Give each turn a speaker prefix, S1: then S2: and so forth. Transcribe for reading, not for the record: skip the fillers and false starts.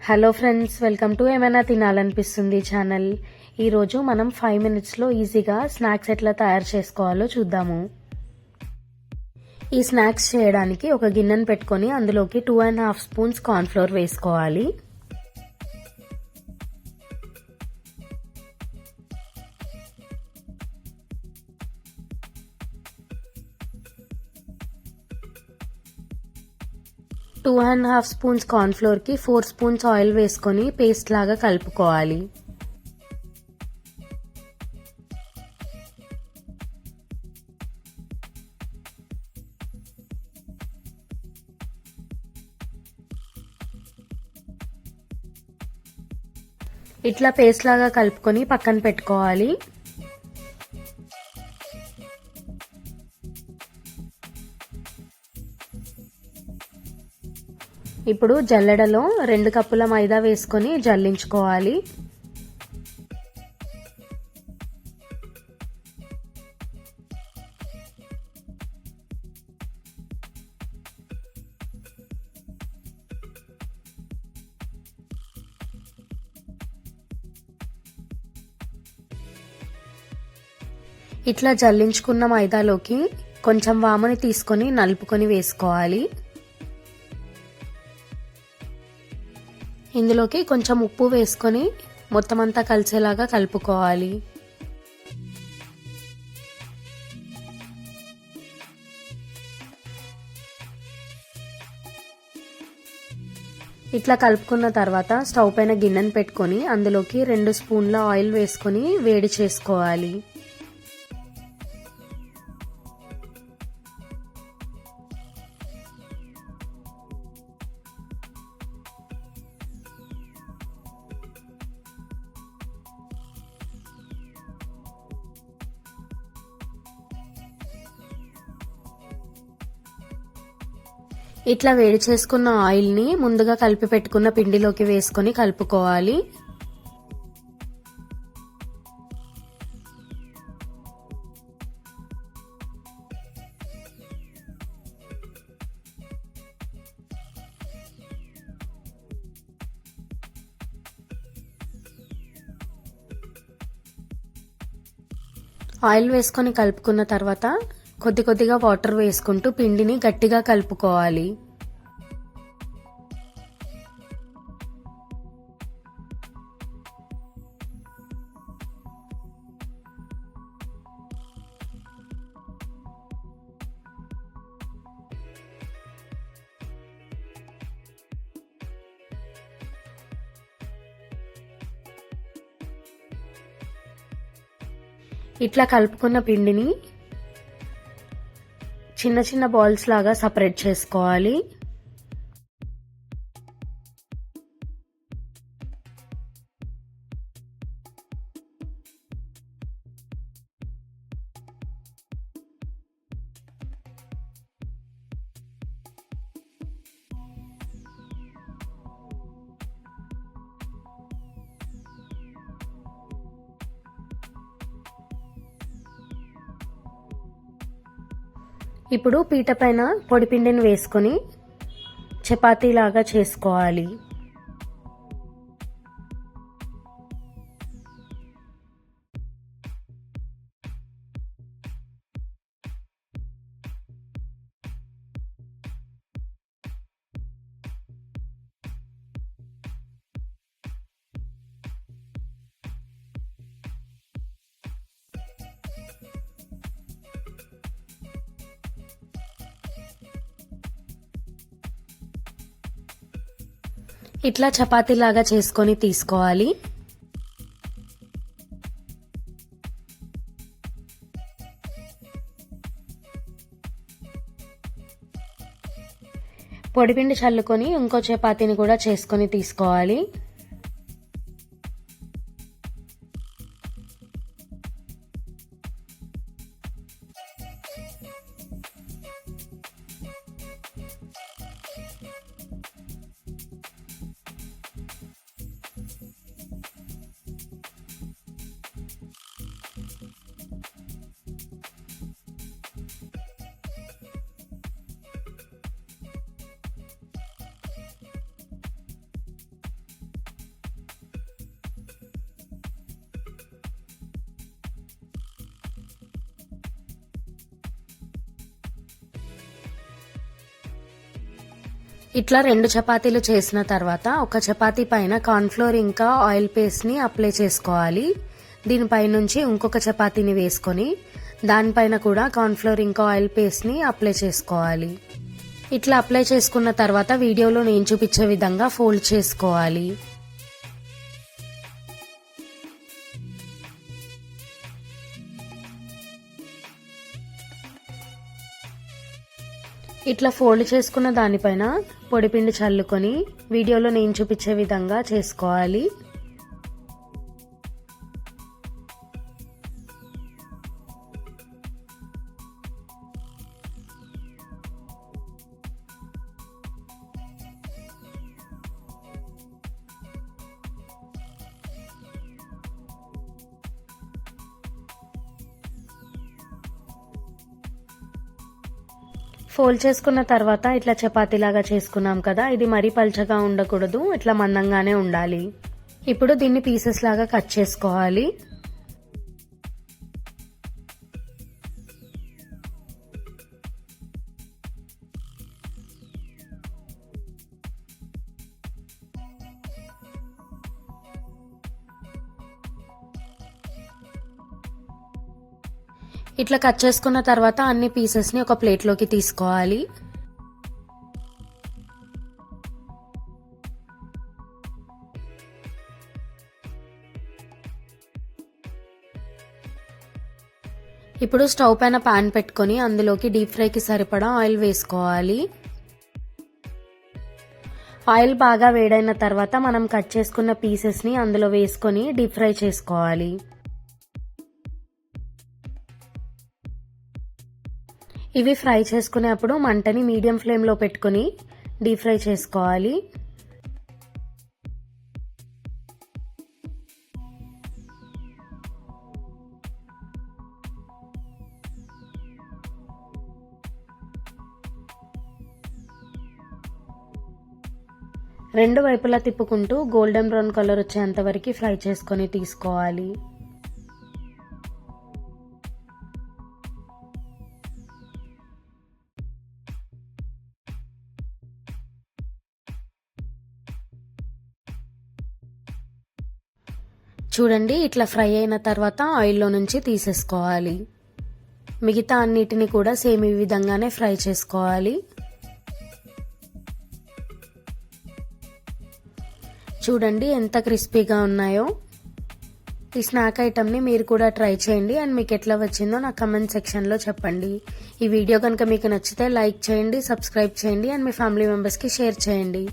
S1: Hello friends, welcome to ఏమైనా తినాలనిపిస్తుంది channel. ఈరోజు మనం 5 మినిట్స్లో ఈజీగా స్నాక్స్ ఎట్లా తయారు చేసుకోవాలో చూద్దాము. ఈ స్నాక్స్ చేయడానికి ఒక గిన్నెను పెట్టుకొని అందులోకి 2.5 స్పూన్స్ కార్న్ఫ్లోర్ వేసుకోవాలి. టూ అండ్ హాఫ్ స్పూన్స్ కార్న్ఫ్లోర్కి 4 స్పూన్స్ ఆయిల్ వేసుకొని పేస్ట్ లాగా కలుపుకోవాలి. ఇట్లా పేస్ట్ లాగా కలుపుకొని పక్కన పెట్టుకోవాలి. ఇప్పుడు జల్లెడలో 2 కప్పుల మైదా వేసుకొని జల్లించుకోవాలి. ఇట్లా జల్లించుకున్న మైదాలోకి కొంచెం వాముని తీసుకొని నలుపుకొని వేసుకోవాలి. ఇందులోకి కొంచెం ఉప్పు వేసుకొని మొత్తం అంతా కలిసేలాగా కలుపుకోవాలి. ఇట్లా కలుపుకున్న తర్వాత స్టవ్ పైన గిన్నెను పెట్టుకొని అందులోకి 2 స్పూన్ల ఆయిల్ వేసుకొని వేడి చేసుకోవాలి. ఇట్లా వేడి చేసుకున్న ఆయిల్ని ముందుగా కలిపి పెట్టుకున్న పిండిలోకి వేసుకొని కలుపుకోవాలి. ఆయిల్ వేసుకొని కలుపుకున్న తర్వాత కొద్ది కొద్దిగా వాటర్ వేసుకుంటూ పిండిని గట్టిగా కలుపుకోవాలి. ఇట్లా కలుపుకున్న పిండిని చిన్న చిన్న బాల్స్ లాగా సపరేట్ చేసుకోవాలి. ఇప్పుడు పీట పైన పొడిపిండిని వేసుకొని చపాతీలాగా చేసుకోవాలి. ఇట్లా చపాతీలాగా చేసుకొని తీసుకోవాలి. పొడిపిండి చల్లుకొని ఇంకో చపాతీని కూడా చేసుకొని తీసుకోవాలి. ఇట్లా 2 చపాతీలు చేసిన తర్వాత ఒక చపాతీ పైన కార్న్ఫ్లోర్ ఇంకా ఆయిల్ పేస్ట్ని అప్లై చేసుకోవాలి. దీనిపై నుంచి ఇంకొక చపాతీని వేసుకొని దానిపైన కూడా కార్న్ఫ్లోర్ ఇంకా ఆయిల్ పేస్ట్ని అప్లై చేసుకోవాలి. ఇట్లా అప్లై చేసుకున్న తర్వాత వీడియోలో నేను చూపించే విధంగా ఫోల్డ్ చేసుకోవాలి. ఇట్లా ఫోల్డ్ చేసుకున్న దానిపైన పొడిపిండి చల్లుకొని వీడియోలో నేను చూపించే విధంగా చేసుకోవాలి. ఫోల్డ్ చేసుకున్న తర్వాత ఇట్లా చపాతీలాగా చేసుకున్నాం కదా, ఇది మరీ పల్చగా ఉండకూడదు, ఇట్లా మందంగానే ఉండాలి. ఇప్పుడు దీన్ని పీసెస్ లాగా కట్ చేసుకోవాలి. ఇట్లా కట్ చేసుకున్న తర్వాత అన్ని పీసెస్ని ఒక ప్లేట్లోకి తీసుకోవాలి. ఇప్పుడు స్టవ్ పైన పాన్ పెట్టుకొని అందులోకి డీప్ ఫ్రైకి సరిపడా ఆయిల్ వేసుకోవాలి. ఆయిల్ బాగా వేడైన తర్వాత మనం కట్ చేసుకున్న పీసెస్ని అందులో వేసుకొని డీప్ ఫ్రై చేసుకోవాలి. ఇవి ఫ్రై చేసుకునేప్పుడు మంటని మీడియం ఫ్లేమ్లో పెట్టుకొని డీప్ ఫ్రై చేసుకోవాలి. రెండు వైపులా తిప్పుకుంటూ గోల్డెన్ బ్రౌన్ కలర్ వచ్చేంత వరకు ఫ్రై చేసుకొని తీసుకోవాలి. చూడండి, ఇట్లా ఫ్రై అయిన తర్వాత ఆయిల్లో నుంచి తీసేసుకోవాలి. మిగతా అన్నిటిని కూడా సేమ్ ఈ విధంగానే ఫ్రై చేసుకోవాలి. చూడండి ఎంత క్రిస్పీగా ఉన్నాయో. ఈ స్నాక్ ఐటమ్ని మీరు కూడా ట్రై చేయండి అండ్ మీకు ఎట్లా వచ్చిందో నా కమెంట్ సెక్షన్లో చెప్పండి. ఈ వీడియో కనుక మీకు నచ్చితే లైక్ చేయండి, సబ్స్క్రైబ్ చేయండి అండ్ మీ ఫ్యామిలీ మెంబర్స్కి షేర్ చేయండి.